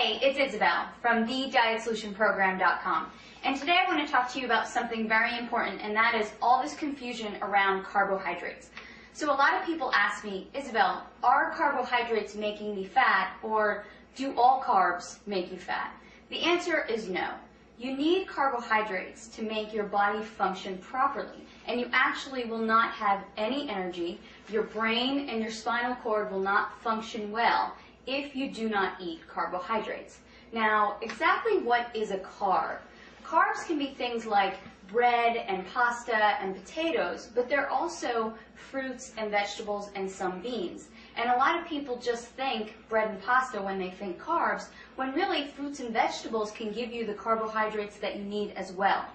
Hey, it's Isabel from thedietsolutionprogram.com, and today I want to talk to you about something very important, and that is all this confusion around carbohydrates. So a lot of people ask me, Isabel, are carbohydrates making me fat, or do all carbs make you fat? The answer is no. You need carbohydrates to make your body function properly, and you actually will not have any energy. Your brain and your spinal cord will not function well if you do not eat carbohydrates. Now, exactly what is a carb? Carbs can be things like bread and pasta and potatoes, but they're also fruits and vegetables and some beans. And a lot of people just think bread and pasta when they think carbs, when really fruits and vegetables can give you the carbohydrates that you need as well.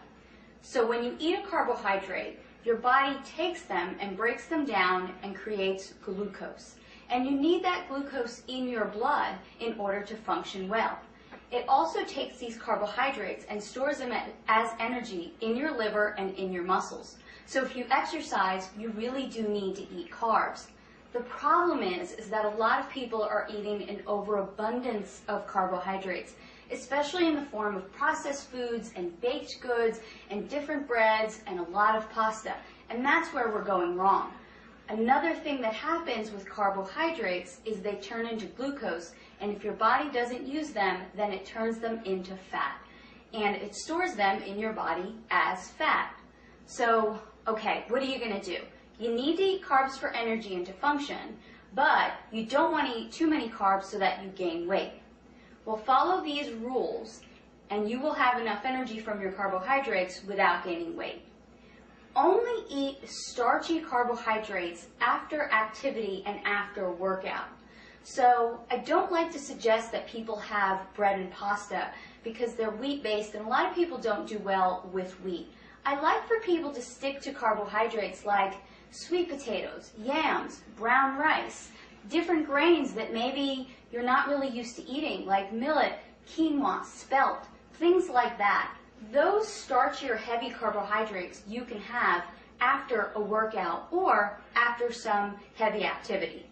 So when you eat a carbohydrate, your body takes them and breaks them down and creates glucose. And you need that glucose in your blood in order to function well. It also takes these carbohydrates and stores them as energy in your liver and in your muscles. So if you exercise, you really do need to eat carbs. The problem is that a lot of people are eating an overabundance of carbohydrates, especially in the form of processed foods and baked goods and different breads and a lot of pasta. And that's where we're going wrong. Another thing that happens with carbohydrates is they turn into glucose, and if your body doesn't use them, then it turns them into fat, and it stores them in your body as fat. So, okay, what are you going to do? You need to eat carbs for energy and to function, but you don't want to eat too many carbs so that you gain weight. Well, follow these rules, and you will have enough energy from your carbohydrates without gaining weight. Only eat starchy carbohydrates after activity and after workout. So I don't like to suggest that people have bread and pasta because they're wheat-based, and a lot of people don't do well with wheat. I like for people to stick to carbohydrates like sweet potatoes, yams, brown rice, different grains that maybe you're not really used to eating, like millet, quinoa, spelt, things like that. Those starchy or heavy carbohydrates you can have after a workout or after some heavy activity.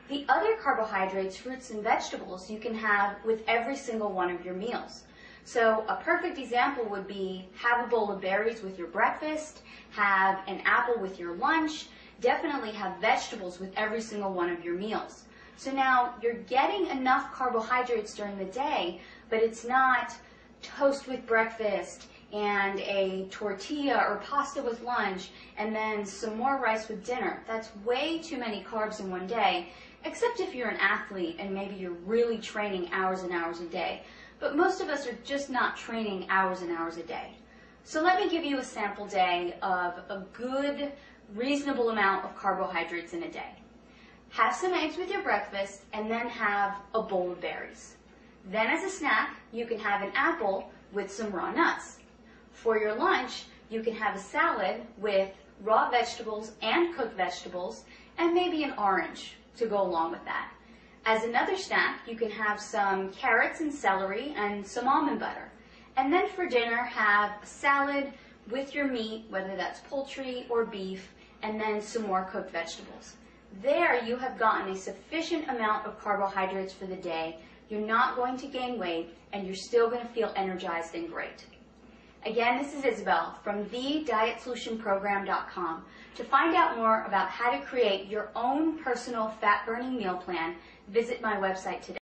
The other carbohydrates, fruits and vegetables, you can have with every single one of your meals. So a perfect example would be have a bowl of berries with your breakfast, have an apple with your lunch, definitely have vegetables with every single one of your meals. So now you're getting enough carbohydrates during the day, but it's not toast with breakfast and a tortilla or pasta with lunch and then some more rice with dinner. That's way too many carbs in one day, except if you're an athlete and maybe you're really training hours and hours a day. But most of us are just not training hours and hours a day. So let me give you a sample day of a good, reasonable amount of carbohydrates in a day. Have some eggs with your breakfast and then have a bowl of berries. Then as a snack, you can have an apple with some raw nuts. For your lunch, you can have a salad with raw vegetables and cooked vegetables and maybe an orange to go along with that. As another snack, you can have some carrots and celery and some almond butter. And then for dinner, have a salad with your meat, whether that's poultry or beef, and then some more cooked vegetables. There you have gotten a sufficient amount of carbohydrates for the day. You're not going to gain weight, and you're still going to feel energized and great. Again, this is Isabel from thedietsolutionprogram.com. To find out more about how to create your own personal fat-burning meal plan, visit my website today.